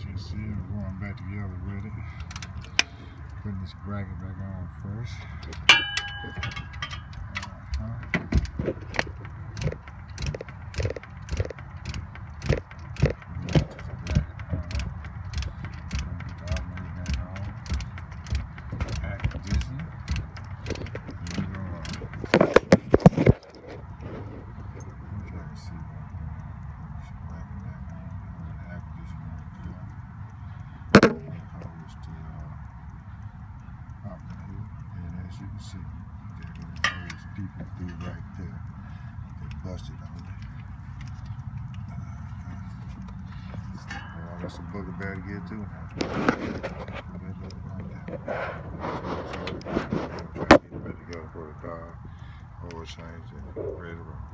As you see, I'm going back together with it. Putting this bracket back on first. As you can see, those people through right there. They busted on it. Well, that's a booger bear to get to. Try to get ready to go for the dog. Oil change and ready to roll.